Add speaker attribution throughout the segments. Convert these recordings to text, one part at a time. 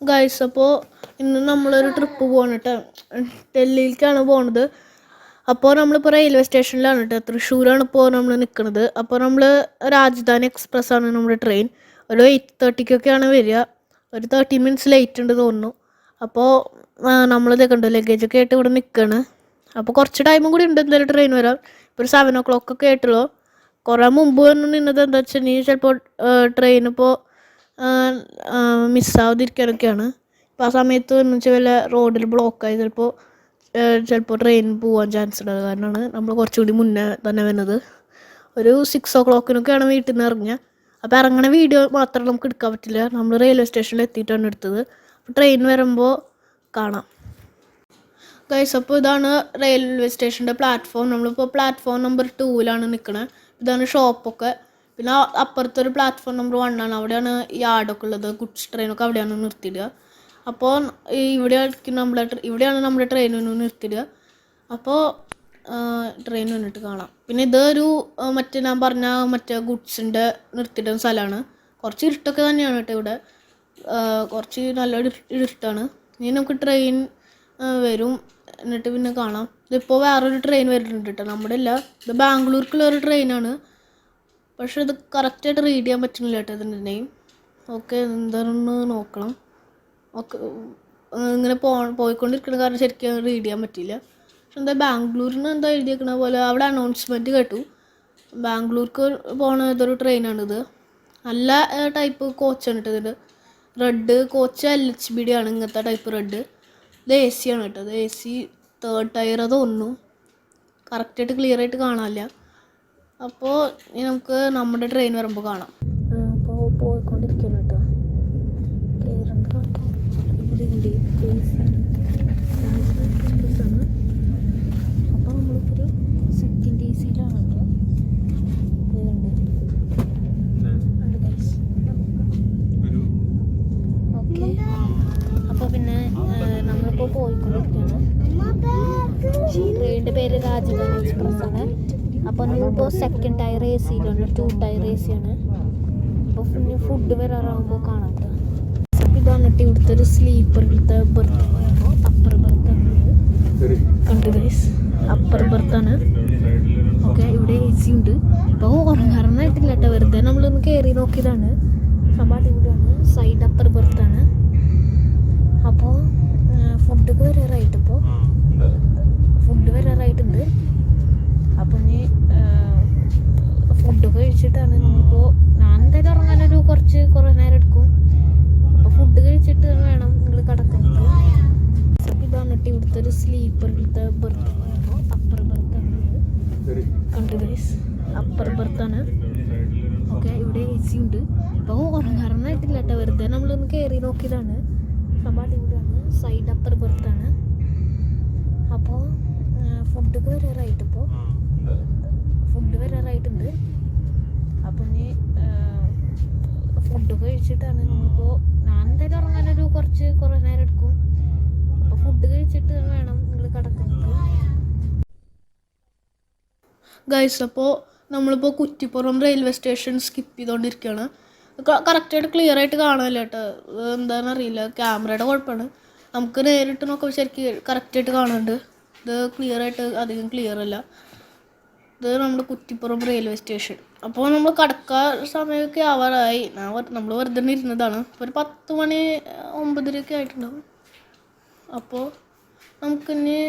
Speaker 1: Guys, അപ്പോൾ ഇന്ന് നമ്മളൊരു ട്രിപ്പ് പോകണം കേട്ടോ. ഡൽഹിയിലേക്കാണ് പോണത്. അപ്പോൾ നമ്മളിപ്പോൾ റെയിൽവേ സ്റ്റേഷനിലാണ് കേട്ടോ. തൃശ്ശൂരാണ് ഇപ്പോൾ നമ്മൾ നിൽക്കുന്നത്. അപ്പോൾ നമ്മൾ രാജധാനി എക്സ്പ്രസ് ആണ് നമ്മുടെ ട്രെയിൻ. ഒരു 8:30 വരിക. ഒരു 30 മിനിറ്റ്സ് ലേറ്റ് ഉണ്ട് തോന്നുന്നു. അപ്പോൾ നമ്മളിതൊക്കെ ഉണ്ട്, ലഗേജൊക്കെ ആയിട്ട് ഇവിടെ നിൽക്കുകയാണ്. അപ്പോൾ കുറച്ച് ടൈമും കൂടി ഉണ്ട് എന്തായാലും ട്രെയിൻ വരാം. ഇപ്പോൾ ഒരു 7 o'clock ഒക്കെ ആയിട്ടുള്ളൂ. കുറേ മുമ്പ് വന്ന് നിന്നത് എന്താ വെച്ചിട്ടുണ്ടെങ്കിൽ ചിലപ്പോൾ ട്രെയിൻ ഇപ്പോൾ മിസ്സാവാതിരിക്കാനൊക്കെയാണ്. ഇപ്പോൾ ആ സമയത്ത് എന്ന് വെച്ചാൽ വല്ല റോഡിൽ ബ്ലോക്കായി ചിലപ്പോൾ ട്രെയിൻ പോകാൻ ചാൻസ് ഉണ്ട്. അത് കാരണമാണ് നമ്മൾ കുറച്ചുകൂടി മുന്നേ തന്നെ വരുന്നത്. ഒരു 6 o'clock വീട്ടിൽ നിന്ന് ഇറങ്ങിയത്. അപ്പോൾ ഇറങ്ങണ വീഡിയോ മാത്രം നമുക്ക് എടുക്കാൻ പറ്റില്ല. നമ്മൾ റെയിൽവേ സ്റ്റേഷനിൽ എത്തിയിട്ടാണ് എടുത്തത്. അപ്പോൾ ട്രെയിൻ വരുമ്പോൾ കാണാം. ഗൈസ്, അപ്പോൾ ഇതാണ് റെയിൽവേ സ്റ്റേഷൻ്റെ പ്ലാറ്റ്ഫോം. നമ്മളിപ്പോൾ പ്ലാറ്റ്ഫോം നമ്പർ 2-ലാണ് നിൽക്കണത്. ഇതാണ് ഷോപ്പൊക്കെ. പിന്നെ അപ്പുറത്തൊരു പ്ലാറ്റ്ഫോം നമ്പർ 1 ആണ്. അവിടെയാണ് യാർഡൊക്കെ ഉള്ളത്. ഗുഡ്സ് ട്രെയിനൊക്കെ അവിടെയാണ് നിർത്തിയിടുക. അപ്പോൾ ഇവിടെയാണ് നമ്മുടെ ട്രെയിനിന് നിർത്തിയിടുക. അപ്പോൾ ട്രെയിൻ വന്നിട്ട് കാണാം. പിന്നെ ഇതൊരു ഞാൻ പറഞ്ഞ ഗുഡ്സിൻ്റെ നിർത്തിയിടുന്ന സ്ഥലമാണ്. കുറച്ച് ഇരുട്ടൊക്കെ തന്നെയാണ് കേട്ടോ ഇവിടെ. കുറച്ച് നല്ല ഇരുട്ടാണ്. ഇനി നമുക്ക് ട്രെയിൻ വരും, എന്നിട്ട് പിന്നെ കാണാം. ഇതിപ്പോൾ വേറൊരു ട്രെയിൻ വരുന്നുണ്ട് കേട്ടോ. നമ്മുടെ ഇല്ല, ഇത് ബാംഗ്ലൂർക്കുള്ള ഒരു ട്രെയിനാണ്. പക്ഷെ ഇത് കറക്റ്റായിട്ട് റീഡ് ചെയ്യാൻ പറ്റുന്നില്ല കേട്ടോ ഇതിൻ്റെ നെയിം. ഓക്കെ, എന്താണെന്ന് നോക്കണം. ഓക്കെ, ഇങ്ങനെ പോയിക്കൊണ്ടിരിക്കുന്ന കാരണം ശരിക്കും റീഡ് ചെയ്യാൻ പറ്റില്ല. പക്ഷെ എന്താ ബാംഗ്ലൂരിന് എന്താ എഴുതിയേക്കണ പോലെ അവിടെ അനൗൺസ്മെൻറ്റ് കേട്ടു. ബാംഗ്ലൂർക്ക് പോണ ഇതൊരു ട്രെയിനാണിത്. നല്ല ടൈപ്പ് കോച്ചാണ് കേട്ടോ ഇതിൻ്റെ. റെഡ് കോച്ച് LHBD ആണ് ഇങ്ങനത്തെ ടൈപ്പ് റെഡ്. ഇത് AC ആണ് കേട്ടോ. ഇത് AC 3rd ടയർ തോന്നുന്നു. കറക്റ്റായിട്ട് ക്ലിയർ ആയിട്ട് കാണാനില്ല. അപ്പോൾ നമുക്ക് നമ്മുടെ ട്രെയിൻ വരുമ്പോൾ കാണാം. അപ്പോൾ പോയിക്കൊണ്ടിരിക്കണം കേട്ടോ. അപ്പോൾ നമ്മളിപ്പോൾ ഒരു സെക്കൻഡ് AC-ലാണ് കേട്ടോ. ഓക്കെ, അപ്പോൾ പിന്നെ നമ്മളിപ്പോൾ പോയിക്കൊണ്ടിരിക്കുകയാണ്. ട്രെയിനിൻ്റെ പേര് രാജധാനി എക്സ്പ്രസ് ആണ്. അപ്പോൾ നമ്മളിപ്പോൾ സെക്കൻഡ് ടയർ AC-ലാണ്, 2 ടയർ AC-ആണ്. അപ്പോൾ പിന്നെ ഫുഡ് വരാറാകുമ്പോൾ കാണാം കേട്ടോ. ഇതാണ് കേട്ടോ ഇവിടുത്തെ ഒരു സ്ലീപ്പറിലത്തെ ബർത്ത്. അപ്പർ ബർത്താണ് കണ്ടു ഗൈസ്, അപ്പർ ബർത്താണ്. ഓക്കെ, ഇവിടെ AC ഉണ്ട്. അപ്പോൾ ഉറങ്ങാറന്നായിട്ടില്ല കേട്ടോ, വെറുതെ നമ്മളൊന്ന് കയറി നോക്കിയതാണ്. സംഭവം ഇവിടെയാണ് സൈഡ് അപ്പർ ബർത്താണ്. അപ്പോൾ ഫുഡൊക്കെ വരാറായിട്ടുണ്ട്. അപ്പം ഇനി ഫുഡൊക്കെ കഴിച്ചിട്ടാണ് നമ്മളിപ്പോൾ, ഞാൻ എന്തായാലും ഉറങ്ങാനൊരു കുറേ നേരം എടുക്കും. അപ്പോൾ ഫുഡ് കഴിച്ചിട്ട് വേണം നിങ്ങൾ കിടക്കുന്നത്. ഇതാണ് കേട്ടോ ഇവിടുത്തെ ഒരു സ്ലീപ്പറിലത്തെ ബർത്ത്. അപ്പർ ബർത്താണ് കണ്ടു ഗൈസ്, അപ്പർ ബർത്താണ്. ഓക്കെ, ഇവിടെ AC ഉണ്ട്. അപ്പോൾ ഉറങ്ങാറന്നായിട്ടില്ല കേട്ടോ, വെറുതെ നമ്മളൊന്ന് കയറി നോക്കിയതാണ്. സംഭവം ഇവിടെയാണ് സൈഡ് അപ്പർ ബർത്താണ്. അപ്പോൾ ഫുഡൊക്കെ വരാറായിട്ടുണ്ട്. അപ്പം ഇനി ഫുഡൊക്കെ കഴിച്ചിട്ടാണ് നമ്മളിപ്പോൾ, ഞാൻ എന്തായാലും ഉറങ്ങാനൊരു കുറേ നേരം എടുക്കും. അപ്പോൾ ഫുഡ് കഴിച്ചിട്ട് വേണം നിങ്ങൾ കിടക്കുന്നത്. ഗൈസ്, അപ്പോൾ നമ്മളിപ്പോൾ കുറ്റിപ്പുറം റെയിൽവേ സ്റ്റേഷൻ സ്കിപ്പ് ചെയ്തുകൊണ്ടിരിക്കുകയാണ്. കറക്റ്റായിട്ട് ക്ലിയർ ആയിട്ട് കാണാനില്ല കേട്ടോ. എന്താണെന്ന് അറിയില്ല, ക്യാമറയുടെ കുഴപ്പമാണ്. നമുക്ക് നേരിട്ട് നോക്കുമ്പോൾ ശരിക്കും കറക്റ്റായിട്ട് കാണുന്നുണ്ട്. ഇത് ക്ലിയറായിട്ട് അധികം ക്ലിയർ അല്ല. ഇത് നമ്മുടെ കുറ്റിപ്പുറം റെയിൽവേ സ്റ്റേഷൻ. അപ്പോൾ നമ്മൾ കിടക്കാൻ സമയമൊക്കെ ആവാറായി. നമ്മൾ വെറുതെ ഇരുന്നതാണ്. ഒരു 10 മണി 9:30 ആയിട്ടുണ്ടാവും. അപ്പോൾ നമുക്കിനി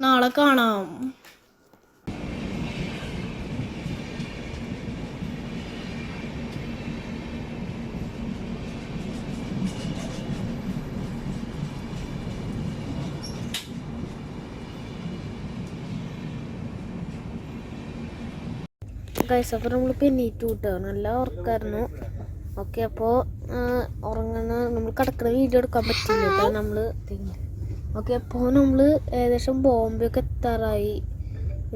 Speaker 1: നാളെ കാണാം. ഗൈസ്, അപ്പോൾ നമ്മളിപ്പോൾ എണീറ്റ് കിട്ടുക, നല്ല ഉറക്കമായിരുന്നു. ഓക്കെ, അപ്പോൾ നമ്മൾ കിടക്കുന്ന വീഡിയോ എടുക്കാൻ പറ്റില്ല കേട്ടോ നമ്മൾ. ഓക്കെ, അപ്പോൾ നമ്മൾ ഏകദേശം ബോംബെ ഒക്കെ എത്താറായി.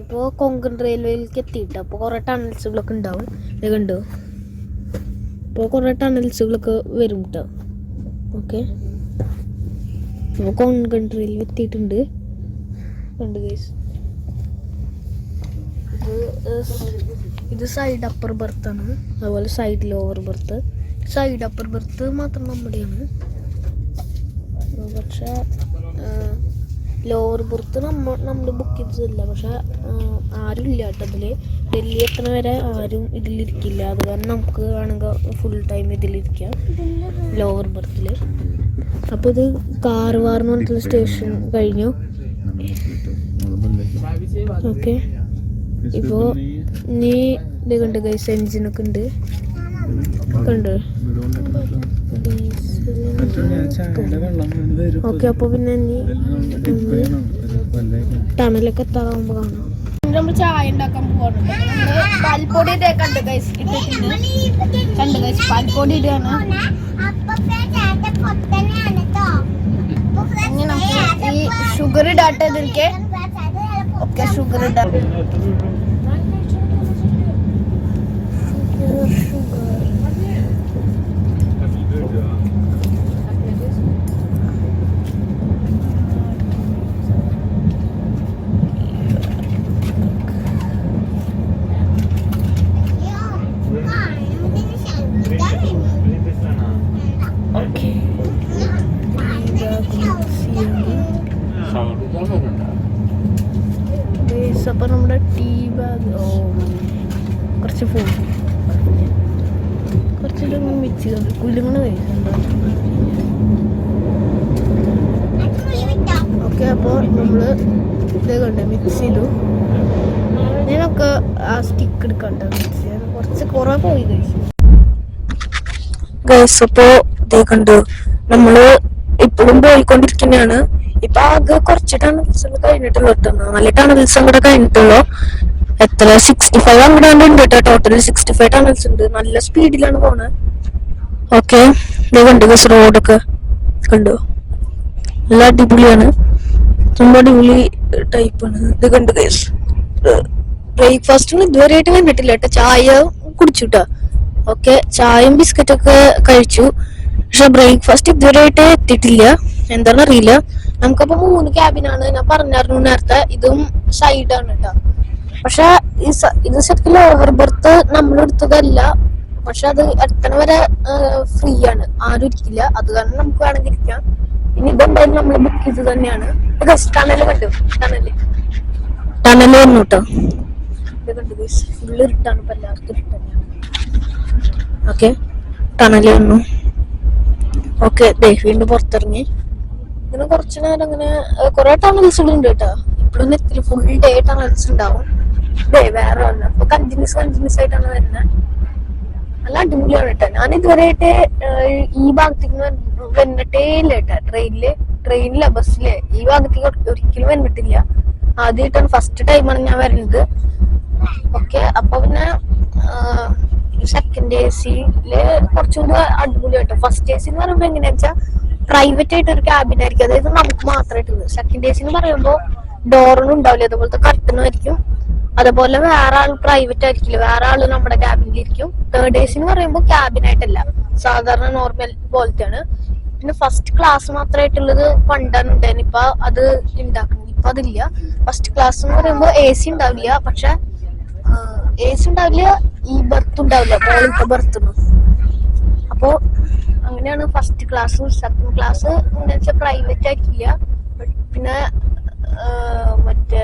Speaker 1: ഇപ്പോൾ കൊങ്കൺ റെയിൽവേയിലേക്ക് എത്തിയിട്ട് അപ്പോൾ കുറേ ടണൽസുകളൊക്കെ ഉണ്ടാവും. ഇത് കണ്ടോ, ഇപ്പോൾ കുറേ ടണൽസുകളൊക്കെ വരും കേട്ടോ. ഓക്കെ, അപ്പോൾ കൊങ്കൺ റെയിൽവേ എത്തിയിട്ടുണ്ട്. കണ്ടു ഗൈസ്, ഇത് സൈഡ് അപ്പർ ബർത്താണ്. അതുപോലെ side lower berth. Side upper berth മാത്രം നമ്മുടെയാണ്. പക്ഷേ ലോവർ ബർത്ത് നമ്മൾ ബുക്ക് ചെയ്തതില്ല. പക്ഷെ ആരും ഇല്ല കേട്ടോ ഇതിൽ. ഡൽഹി എത്തണ വരെ ആരും ഇതിലിരിക്കില്ല. അത് കാരണം നമുക്ക് വേണമെങ്കിൽ ഫുൾ ടൈം ഇതിലിരിക്കാം ലോവർ ബർത്തിൽ. അപ്പോൾ ഇത് കാർവാർ എന്ന് പറഞ്ഞിട്ടുള്ള സ്റ്റേഷൻ കഴിഞ്ഞു. ഓക്കെ, ഇപ്പോൾ നീ ഇത് കണ്ട് ഗൈസ്, എൻജിനൊക്കെ ഉണ്ട് കണ്ട്. ഓക്കെ, അപ്പോൾ പിന്നെ നീ ടണലൊക്കെ എത്താറാകുമ്പോൾ കാണാം. നമ്മൾ ചായ ഉണ്ടാക്കാൻ പോവാണ്. പാൽപ്പൊടി കണ്ട് ഗൈസ് ഇട്ടിട്ടുണ്ട്. കണ്ട് ഗൈസ് പാൽപ്പൊടി ഇടുകയാണ്. ഇങ്ങനെ ഈ ഷുഗർ ഇടാട്ടെ ഇതിലേക്ക്. ഓക്കെ, ഷുഗർ ഇടാം. അപ്പോൾ നമ്മുടെ ടീ ബാഗ് കുറച്ച് ഫോൺ കുറച്ചിട്ടൊന്നും മിക്സ് ചെയ്ത് കുലുങ്ങണ കഴിച്ചുണ്ടോ. ഓക്കെ, അപ്പോൾ നമ്മൾ ഇത് കണ്ട് മിക്സ് ചെയ്തു. ഞാനൊക്കെ ആ സ്റ്റിക്ക് എടുക്കണ്ട മിക്സ് ചെയ്ത് കുറച്ച് കുറേ പോയി കഴിച്ചു ഗൈസ്. അപ്പോൾ ഇതേ കണ്ടു നമ്മൾ ഇപ്പോഴും പോയിക്കൊണ്ടിരിക്കുന്നതാണ്. ഇപ്പൊ ആകെ കുറച്ച് ടണൽസ് കഴിഞ്ഞിട്ടുള്ളൂ കേട്ടോ. 4 ടണൽസ് കൂടെ കഴിഞ്ഞിട്ടുള്ളൂ. എത്ര 65 അങ്ങോട്ട് ഉണ്ട് കേട്ടോ. ടോട്ടൽ 65 ടണൽസ് ഉണ്ട്. നല്ല സ്പീഡിലാണ് പോണത്. ഓക്കെ, ഇത് കണ്ടു ഗൈസ്, റോഡൊക്കെ കണ്ടു, നല്ല അടിപൊളിയാണ്. ரொம்ப അടിപൊളി ടൈപ്പാണ്. ഇത് കണ്ടു ഗൈസ്, ബ്രേക്ക്ഫാസ്റ്റിന് ഇതുവരെയായിട്ട് കണ്ടിട്ടില്ല കേട്ടോ. ചായ കുടിച്ചു കേട്ടോ. ഓക്കെ, ചായയും ബിസ്ക്കറ്റൊക്കെ കഴിച്ചു. പക്ഷെ ബ്രേക്ക്ഫാസ്റ്റ് ഇതുവരെയായിട്ട് എത്തിയിട്ടില്ല. എന്താണെന്ന് അറിയില്ല. നമുക്കപ്പോ 3 ക്യാബിനാണ് ഞാൻ പറഞ്ഞായിരുന്നു നേരത്തെ. ഇതും സൈഡാണ് കേട്ടോ. പക്ഷെ ഇത് ശരിക്കും ലോവർ ബർത്ത് നമ്മൾ എടുത്തതല്ല. പക്ഷെ അത് എത്തണ വരെ ഫ്രീ ആണ്, ആരും ഇരിക്കില്ല. അത് കാരണം നമുക്ക് വേണമെങ്കിൽ ഇരിക്കാം. ഇനി ഇതെന്തായാലും നമ്മൾ ബുക്ക് ചെയ്ത് തന്നെയാണ്. ടണല് കണ്ടു, ടണല് വന്നു കേട്ടോ. ഇത് കണ്ടു ഫുള്ള് ഇരുട്ടാണ്. ഇപ്പൊ എല്ലാവർക്കും ഇരുട്ട് തന്നെയാണ്. ഓക്കെ, ടണല് വന്നു. ഓക്കെ, വീണ്ടും പുറത്തിറങ്ങി. ഇങ്ങനെ കുറച്ചു നേരം അങ്ങനെ കുറെ ടണൽസ് ഉണ്ട് കേട്ടോ. ഇപ്പോഴൊന്നും എത്തില്ല. ഫുൾ ഡേ ടണൽസ് ഉണ്ടാവും. വേറെ വന്നു അപ്പൊ കണ്ടിന്യൂസ് ആയിട്ടാണ് വരുന്നത്. നല്ല അടിപൊളിയാണ് കേട്ടോ. ഞാൻ ഇതുവരെയായിട്ട് ഈ ഭാഗത്തേക്ക് വന്നിട്ടേ ഇല്ല കേട്ടോ. ട്രെയിനില ബസ്സില് ഈ ഭാഗത്തേക്ക് ഒരിക്കലും വന്നിട്ടില്ല. ആദ്യമായിട്ടാണ്, ഫസ്റ്റ് ടൈമാണ് ഞാൻ വരുന്നത്. ഓക്കെ, അപ്പൊ പിന്നെ സെക്കൻഡ് AC-ല് കുറച്ചുകൂടി അടിപൊളിയായിട്ടോ. ഫസ്റ്റ് AC എന്ന് പറയുമ്പോ എങ്ങനെയാ വെച്ചാൽ പ്രൈവറ്റ് ആയിട്ട് ഒരു ക്യാബിൻ ആയിരിക്കും. അതായത് നമുക്ക് മാത്രമായിട്ട്. സെക്കൻഡ് AC എന്ന് പറയുമ്പോൾ ഡോറൊന്നും ഉണ്ടാവില്ല, അതുപോലത്തെ കർട്ടനും ആയിരിക്കും. അതുപോലെ വേറെ ആൾ പ്രൈവറ്റ് ആയിരിക്കില്ല, വേറെ ആള് നമ്മുടെ ക്യാബിനിലിരിക്കും. തേർഡ് AC എന്ന് പറയുമ്പോൾ ക്യാബിൻ ആയിട്ടല്ല, സാധാരണ നോർമൽ പോലത്തെയാണ്. പിന്നെ ഫസ്റ്റ് ക്ലാസ് മാത്രമായിട്ടുള്ളത് പണ്ടാണ് ഉണ്ടായിരുന്നു. ഇപ്പൊ അത് ഉണ്ടാക്കണം. ഇപ്പൊ അതില്ല. ഫസ്റ്റ് ക്ലാസ് എന്ന് പറയുമ്പോൾ AC ഉണ്ടാവില്ല. പക്ഷെ AC ഉണ്ടാവില്ല, ഈ ബർത്ത് ഉണ്ടാവില്ല, മോളിലത്തെ ബർത്തൊന്നും. അപ്പോ അങ്ങനെയാണ് ഫസ്റ്റ് ക്ലാസ്. സെക്കൻഡ് ക്ലാസ് എന്താ വെച്ചാൽ പ്രൈവറ്റ് ആയിട്ടില്ല. പിന്നെ മറ്റേ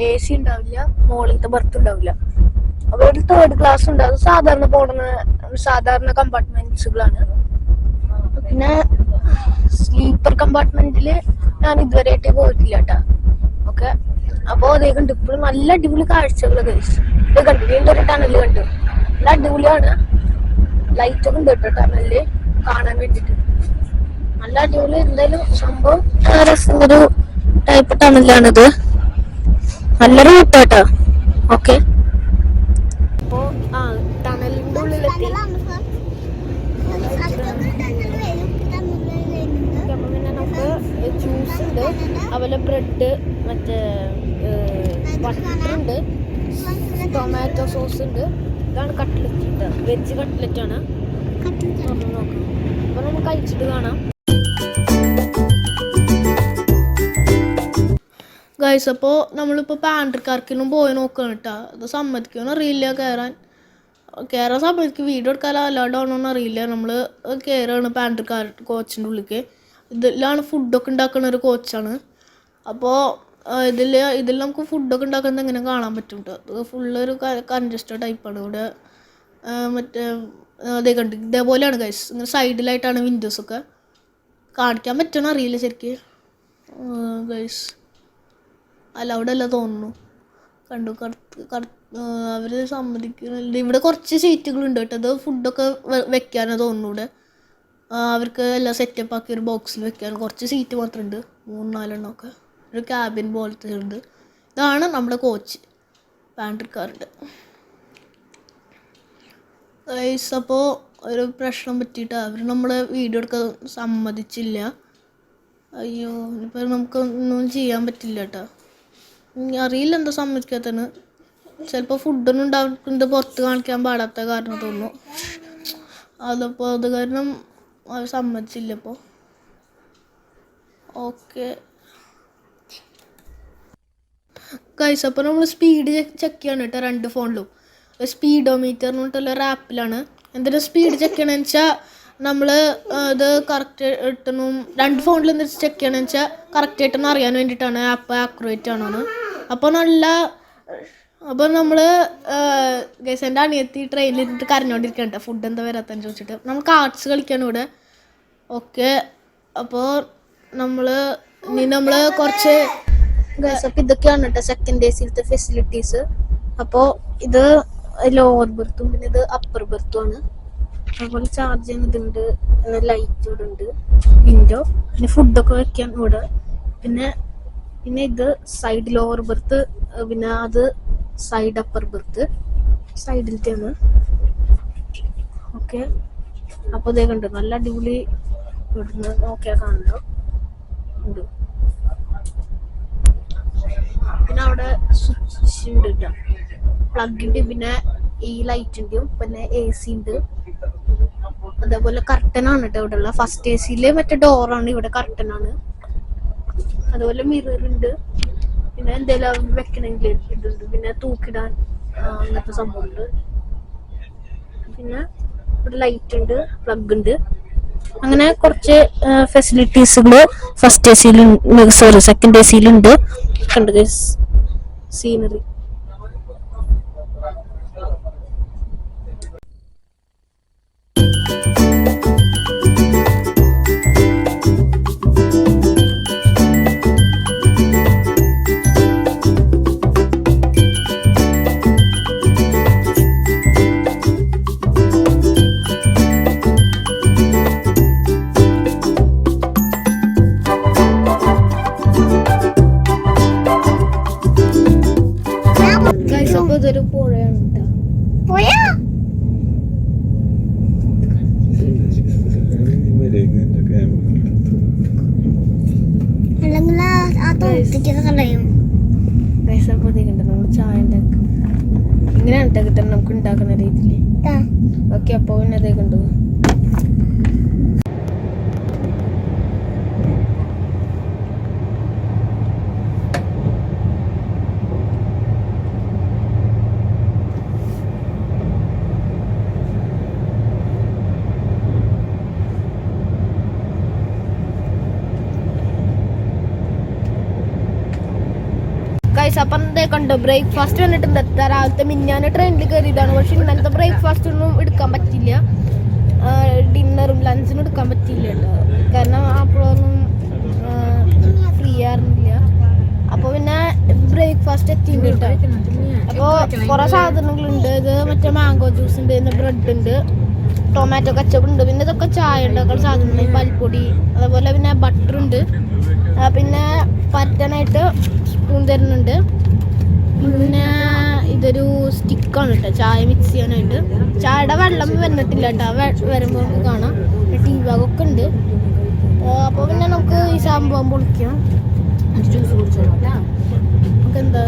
Speaker 1: AC ഉണ്ടാവില്ല, മോളിലത്തെ ബർത്ത് ഉണ്ടാവില്ല. അപ്പൊ ഒരു തേർഡ് ക്ലാസ് ഉണ്ട്. അത് സാധാരണ കമ്പാർട്ട്മെന്റ്സുകളാണ്. പിന്നെ സ്ലീപ്പർ കമ്പാർട്ട്മെന്റില് ഞാൻ ഇതുവരെയായിട്ട് പോയിട്ടില്ല കേട്ടാ. ഓക്കെ, അപ്പൊ അതേ കണ്ടു. ഇപ്പോഴും നല്ല അടിപൊളി കാഴ്ചകൾ ഇത് കണ്ടു. വീണ്ടും ഒരു ടണല് കണ്ടു. നല്ല അടിപൊളിയാണ്. ലൈറ്റൊക്കെ ഉണ്ട് കേട്ടോ ടണലില് കാണാൻ വേണ്ടിട്ട്. നല്ല അടിപൊളി. എന്തായാലും സംഭവം രസമൊരു ടൈപ്പ് ടണലാണിത്. നല്ല റൂട്ട് കേട്ടോ. ഓക്കെ, അപ്പോ ടണലിന്റെ ഉള്ളിലെത്തി. പിന്നെ നമുക്ക് ജ്യൂസ് ഉണ്ട്, അതുപോലെ ബ്രെഡ്, മറ്റേ ബട്ടർ ഉണ്ട്, ടൊമാറ്റോ സോസ് ഉണ്ട്. ഇതാണ് കട്ട്ലറ്റ്, വെജ് കട്ട്ലറ്റ് ആണ്. നോക്കാം, അപ്പൊ നമുക്ക് കഴിച്ചിട്ട് കാണാം. ഗൈസ്, അപ്പോൾ നമ്മളിപ്പോൾ പാൻട്രിക്കാർക്കിനും പോയി നോക്കണം കേട്ടോ. അത് സമ്മതിക്കുമെന്ന് അറിയില്ല കയറാൻ. കയറാൻ സമയത്ത് വീഡിയോ എടുക്കാൻ അല്ലാണ്ട് ആണോന്ന് അറിയില്ല. നമ്മൾ കയറാണ് പാൻട്രി കോച്ചിൻ്റെ ഉള്ളിലേക്ക്. ഇതിലാണ് ഫുഡൊക്കെ ഉണ്ടാക്കുന്ന ഒരു കോച്ചാണ്. അപ്പോൾ ഇതിൽ നമുക്ക് ഫുഡൊക്കെ ഉണ്ടാക്കുന്നത് എങ്ങനെ കാണാൻ പറ്റും കേട്ടോ. അത് ഫുള്ളൊരു കൺജസ്റ്റഡ് ടൈപ്പാണ്. ഇവിടെ മറ്റേ അതേ കണ്ട് ഇതേപോലെയാണ് ഗൈസ്. ഇങ്ങനെ സൈഡിലായിട്ടാണ് വിൻഡോസൊക്കെ. കാണിക്കാൻ പറ്റണോ അറിയില്ല ശരിക്ക് ഗൈസ്. അലൗഡ് അല്ല തോന്നുന്നു. കണ്ടു അവർ സമ്മതിക്കുന്നില്ല. ഇവിടെ കുറച്ച് സീറ്റുകളുണ്ട് കേട്ടോ. അത് ഫുഡൊക്കെ വെക്കാനാണ് തോന്നുന്നു. ഇവിടെ അവർക്ക് എല്ലാം സെറ്റപ്പ് ആക്കി ഒരു ബോക്സിൽ വെക്കാൻ കുറച്ച് സീറ്റ് മാത്രമുണ്ട്. 3-4 എണ്ണമൊക്കെ. ഒരു ക്യാബിൻ പോലത്തെ ഉണ്ട്. ഇതാണ് നമ്മുടെ കോച്ച് പാൻട്രിക്കാരുടെ ഗൈസ്. അപ്പോൾ ഒരു പ്രശ്നം പറ്റിയിട്ട് അവർ നമ്മളെ വീഡിയോ എടുക്കാൻ സമ്മതിച്ചില്ല. അയ്യോ, ഇനിയിപ്പോൾ നമുക്കൊന്നും ചെയ്യാൻ പറ്റില്ല കേട്ടോ. അറിയില്ല എന്താ സമ്മതിക്കാത്തതെന്ന്. ചിലപ്പോൾ ഫുഡൊന്നും ഉണ്ടാക്കുന്നത് പുറത്ത് കാണിക്കാൻ പാടാത്ത കാരണം തോന്നുന്നു. അതപ്പോൾ അത് കാരണം അവർ സമ്മതിച്ചില്ല. ഇപ്പോൾ ഓക്കെ ഗൈസ്. അപ്പോൾ നമ്മൾ സ്പീഡ് ചെക്ക് ചെയ്യണം കേട്ടോ 2 ഫോണിലും. സ്പീഡോമീറ്റർ എന്ന് പറഞ്ഞിട്ടുള്ള ഒരു ആപ്പിലാണ്. എന്തിനാ സ്പീഡ് ചെക്ക് ചെയ്യണമെന്ന് വെച്ചാൽ നമ്മൾ ഇത് കറക്റ്റ് ഇട്ടണം. 2 ഫോണിൽ എന്ത് ചെക്ക് ചെയ്യണമെന്ന് വെച്ചാൽ കറക്റ്റ് ആയിട്ടൊന്ന് അറിയാൻ വേണ്ടിയിട്ടാണ് ആപ്പ് ആക്യുറേറ്റ് ആണോന്ന്. അപ്പോൾ നമ്മൾ ഗൈസ് എൻ്റെ അനിയത്തി ട്രെയിനിലിരുന്നിട്ട് കരഞ്ഞോണ്ടിരിക്കണ്ട ഫുഡ് എന്താ വരാത്തെന്ന് ചോദിച്ചിട്ട്. നമ്മൾ കാർഡ്സ് കളിക്കാണ് ഇവിടെ. ഓക്കെ, അപ്പോൾ നമ്മൾ കുറച്ച് ഗൈസ്. അപ്പോൾ ഇതൊക്കെയാണ് കേട്ടോ സെക്കൻഡ് എസിലത്തെ ഫെസിലിറ്റീസ്. അപ്പോൾ ഇത് ലോവർ ബെർത്തും പിന്നെ ഇത് അപ്പർ ബെർത്തും ആണ്. അതുപോലെ ചാർജ് ചെയ്യുന്ന ഇതുണ്ട്, ലൈറ്റ് ഇവിടെ ഉണ്ട്, വിൻഡോ, പിന്നെ ഫുഡൊക്കെ വെക്കാൻ ഇവിടെ. പിന്നെ ഇത് സൈഡ് ലോവർ ബെർത്ത്, പിന്നെ അത് സൈഡ് അപ്പർ ബെർത്ത് സൈഡിലത്തെയാണ്. ഓക്കെ, അപ്പോൾ ഇതേ കണ്ടു നല്ല അടിപൊളി ഇവിടുന്ന് നോക്കിയാൽ കാണുന്നുണ്ടോ ഉണ്ട്. പിന്നെ അവിടെ സ്വിച്ച് ഉണ്ട് കേട്ടോ, പ്ലഗിൻ്റെ, പിന്നെ ഈ ലൈറ്റിൻ്റെയും പിന്നെ AC ഉണ്ട്. അതേപോലെ കർട്ടനാണ് കേട്ടോ ഇവിടെ ഉള്ള. ഫസ്റ്റ് AC മറ്റേ ഡോറാണ്, ഇവിടെ കർട്ടനാണ്. അതുപോലെ മിറർ ഉണ്ട്, പിന്നെ എന്തെങ്കിലും വെക്കണമെങ്കിൽ ഇതുണ്ട്, പിന്നെ തൂക്കിടാൻ അങ്ങനത്തെ സംഭവമുണ്ട്. പിന്നെ ഇവിടെ ലൈറ്റ് ഉണ്ട്, പ്ലഗ് ഉണ്ട്. അങ്ങനെ കുറച്ച് ഫെസിലിറ്റീസുകൾ ഫസ്റ്റ് AC സെക്കൻഡ് AC കണ്ടത്. സീനറി ഇതൊരു പുഴയാണ് കേട്ടോ. നമ്മൾ ചായ ഉണ്ടാക്കും ഇങ്ങനെയാണ് കേട്ടോ കിട്ടുന്നത് നമുക്ക് ഉണ്ടാക്കുന്ന രീതിയിൽ. ഓക്കെ, അപ്പോൾ പിന്നെ അതേ കണ്ടു. അപ്പം കണ്ടോ ബ്രേക്ക്ഫാസ്റ്റ് വന്നിട്ടുണ്ട്. രാവിലത്തെ മിഞ്ഞാന്ന് ട്രെയിനിൽ കയറിയതാണ്. പക്ഷെ ഇന്നലത്തെ ബ്രേക്ക്ഫാസ്റ്റ് ഒന്നും എടുക്കാൻ പറ്റില്ല. ഡിന്നറും ലഞ്ചിനും എടുക്കാൻ പറ്റില്ല കേട്ടോ, കാരണം അപ്പോഴൊന്നും ഫ്രീ ആയിരുന്നില്ല. അപ്പോൾ പിന്നെ ബ്രേക്ക്ഫാസ്റ്റ് എത്തിയിട്ടുണ്ട് കേട്ടോ. അപ്പോൾ കുറേ സാധനങ്ങളുണ്ട്. ഇത് മറ്റേ മാംഗോ ജ്യൂസ് ഉണ്ട്, പിന്നെ ബ്രെഡ് ഉണ്ട്, ടൊമാറ്റോ കച്ചപ്പ് ഉണ്ട്, പിന്നെ ഇതൊക്കെ ചായ ഉണ്ടാക്കുന്ന സാധനങ്ങൾ, പൽപ്പൊടി, അതേപോലെ പിന്നെ ബട്ടർ ഉണ്ട്, പിന്നെ പറ്റാനായിട്ട് സ്പൂൺ തരുന്നുണ്ട്. പിന്നെ ഇതൊരു സ്റ്റിക്കാണ് കേട്ടോ ചായ മിക്സ് ചെയ്യാനായിട്ട്. ചായയുടെ വെള്ളം വന്നിട്ടില്ല കേട്ടോ, വരുമ്പോൾ നമുക്ക് കാണാം. ടീ ബാഗൊക്കെ ഉണ്ട്. അപ്പോൾ പിന്നെ നമുക്ക് ഈ സംഭവം പൊളിക്കാം. ജ്യൂസ് കുടിച്ചോളാം. നമുക്ക് എന്താ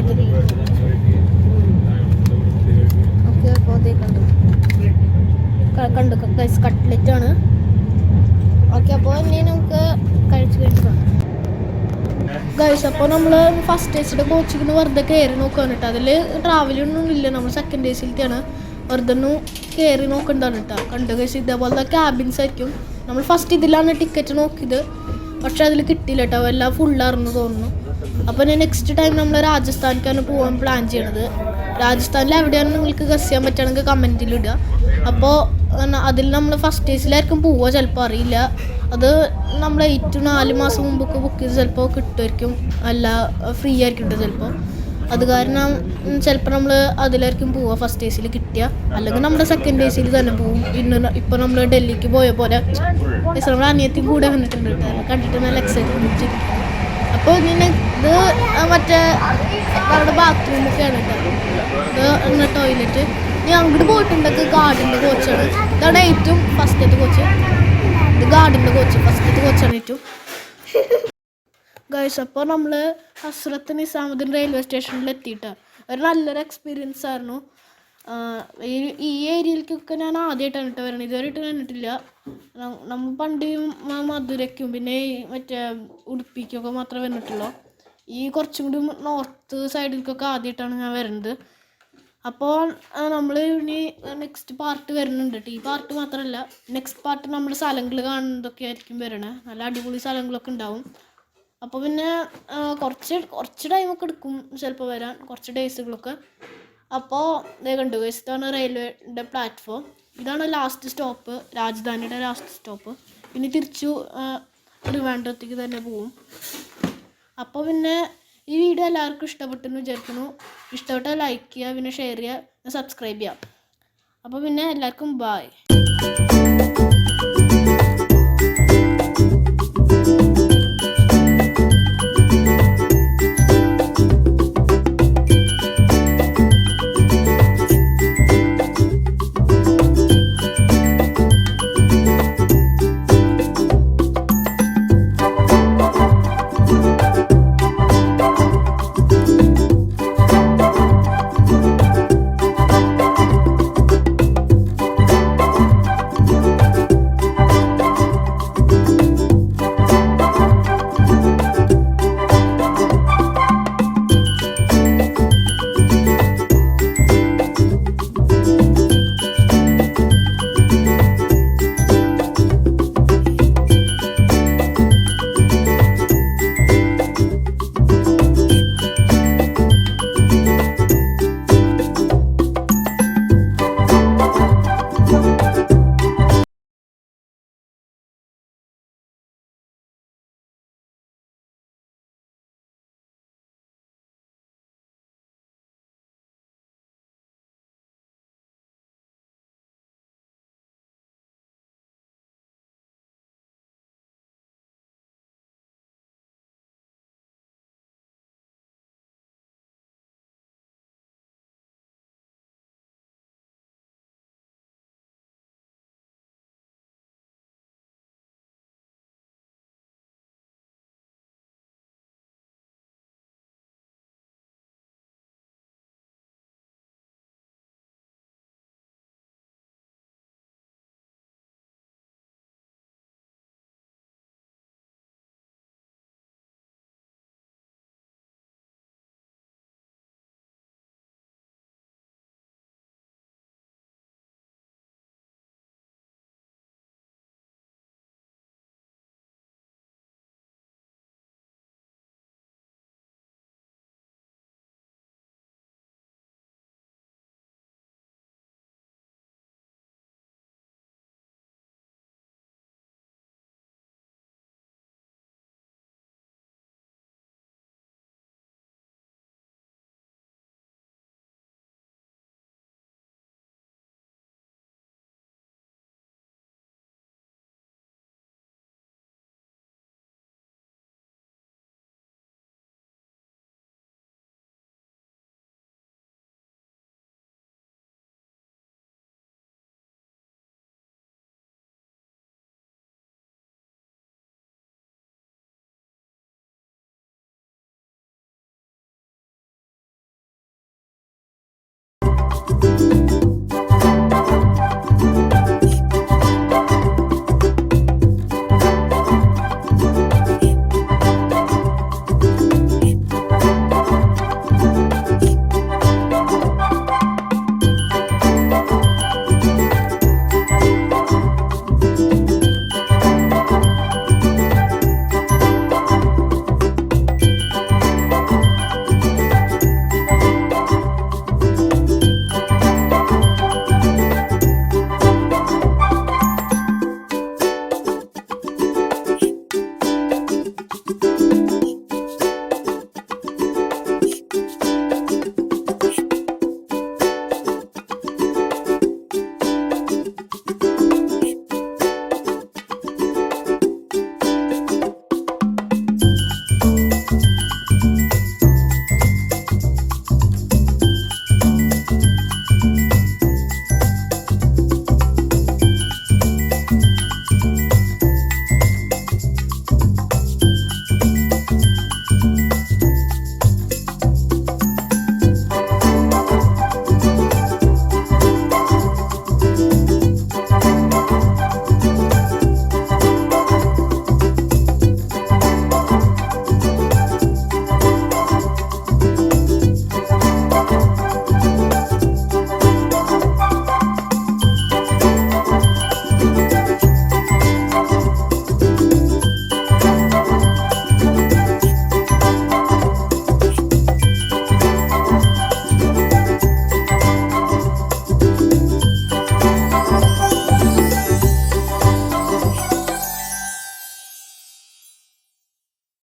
Speaker 1: ഓക്കെ. അപ്പോൾ അതേ കണ്ടു കട്ട്ലറ്റ് ആണ്. ഓക്കെ, അപ്പോൾ ഇനി നമുക്ക് കഴിച്ച് കഴിക്കാം ഗൈസ്. അപ്പോൾ നമ്മൾ ഫസ്റ്റ് AC കോച്ചിങ്ങിന് വെറുതെ കയറി നോക്കുകയാണ് കേട്ടോ. അതിൽ ട്രാവലൊന്നും ഇല്ല, നമ്മൾ സെക്കൻഡ് ACയിലത്തെയാണ്. വെറുതെ ഒന്ന് കയറി നോക്കണ്ടാണ് കേട്ടോ. കണ്ടു കഴിച്ച് ഇതേപോലത്തെ ക്യാബിൻസ് ആയിരിക്കും. നമ്മൾ ഫസ്റ്റ് ഇതിലാണ് ടിക്കറ്റ് നോക്കിയത്, പക്ഷെ അതിൽ കിട്ടിയില്ല കേട്ടോ, എല്ലാം ഫുള്ളായിരുന്നു തോന്നുന്നു. അപ്പോൾ ഞാൻ നെക്സ്റ്റ് ടൈം നമ്മൾ രാജസ്ഥാനിലേക്കാണ് പോകാൻ പ്ലാൻ ചെയ്യണത്. രാജസ്ഥാനിൽ എവിടെയാണ് നിങ്ങൾക്ക് ഗസ് ചെയ്യാൻ പറ്റുകയാണെങ്കിൽ കമൻറ്റിൽ ഇടുക. അപ്പോൾ അതിൽ നമ്മൾ ഫസ്റ്റ് ഏസിലായിരിക്കും പോവുക, ചിലപ്പോൾ അറിയില്ല. അത് നമ്മൾ 8 to 4 മാസം മുമ്പൊക്കെ ബുക്ക് ചെയ്ത് ചിലപ്പോൾ കിട്ടുമായിരിക്കും, അല്ല ഫ്രീ ആയിരിക്കും കിട്ടുക ചിലപ്പോൾ. അത് കാരണം ചിലപ്പോൾ നമ്മൾ അതിലായിരിക്കും പോവുക ഫസ്റ്റ് ഏസിൽ കിട്ടിയ, അല്ലെങ്കിൽ നമ്മുടെ സെക്കൻഡ് ഏസിൽ തന്നെ പോവും. ഇപ്പോൾ നമ്മൾ ഡൽഹിക്ക് പോയ പോലെ നമ്മുടെ അനിയത്തി കൂടെ വന്നിട്ടുണ്ട് കേട്ടോ, കണ്ടിട്ട് നല്ല എക്സൈറ്റ്മെൻറ്റ്. അപ്പോൾ ഇങ്ങനെ ഇത് മറ്റേ നമ്മുടെ ബാത്റൂമൊക്കെയാണ് കേട്ടോ. ഇത് ടോയ്ലറ്റ്. ഞാൻ അങ്ങോട്ട് പോയിട്ടുണ്ടെങ്കിൽ ഗാർഡിൻ്റെ കോച്ചാണ്. ഇതാണ് ഏറ്റവും ഫസ്റ്റത്തെ കോച്ച്. ഇത് ഗാർഡിൻ്റെ കോച്ച്, ഫസ്റ്റത്തെ കോച്ചാണ് ഏറ്റവും. ഗൈസ്, അപ്പോൾ നമ്മൾ ഹസ്രത്ത് നിസാമുദ്ദീൻ റെയിൽവേ സ്റ്റേഷനിൽ എത്തിയിട്ട് ഒരു നല്ലൊരു എക്സ്പീരിയൻസ് ആയിരുന്നു. ഈ ഏരിയയിലേക്കൊക്കെ ഞാൻ ആദ്യമായിട്ടാണ് കേട്ടോ വരണം, ഇതുവരെയായിട്ട് കണ്ടിട്ടില്ല. നമ്മൾ പണ്ട് മധുരയ്ക്കും പിന്നെ മറ്റേ ഉടുപ്പിക്കൊക്കെ മാത്രമേ വന്നിട്ടുള്ളൂ. ഈ കുറച്ചും കൂടി നോർത്ത് സൈഡിലേക്കൊക്കെ ആദ്യമായിട്ടാണ് ഞാൻ വരുന്നത്. അപ്പോൾ നമ്മൾ ഇനി നെക്സ്റ്റ് പാർട്ട് വരുന്നുണ്ട് കേട്ടോ. ഈ പാർട്ട് മാത്രമല്ല, നെക്സ്റ്റ് പാർട്ട് നമ്മൾ സ്ഥലങ്ങൾ കാണുന്നതൊക്കെ ആയിരിക്കും വരണേ. നല്ല അടിപൊളി സ്ഥലങ്ങളൊക്കെ ഉണ്ടാവും. അപ്പോൾ പിന്നെ കുറച്ച് ടൈമൊക്കെ എടുക്കും ചിലപ്പോൾ വരാൻ, കുറച്ച് ഡേയ്സുകളൊക്കെ. അപ്പോൾ ഇതേ കണ്ടു, ഇതാണ് റെയിൽവേയുടെ പ്ലാറ്റ്ഫോം. ഇതാണ് ലാസ്റ്റ് സ്റ്റോപ്പ്, രാജധാനിയുടെ ലാസ്റ്റ് സ്റ്റോപ്പ്. പിന്നെ തിരിച്ചു ട്രിവാൻഡ്രത്തേക്ക് തന്നെ പോവും. അപ്പോൾ പിന്നെ ഈ വീഡിയോ എല്ലാവർക്കും ഇഷ്ടപ്പെട്ടെന്ന് വിചാരിക്കുന്നു. ഇഷ്ടപ്പെട്ടാൽ ലൈക്ക് ചെയ്യുക, പിന്നെ ഷെയർ ചെയ്യുക, സബ്സ്ക്രൈബ് ചെയ്യുക. അപ്പോൾ പിന്നെ എല്ലാവർക്കും ബൈ.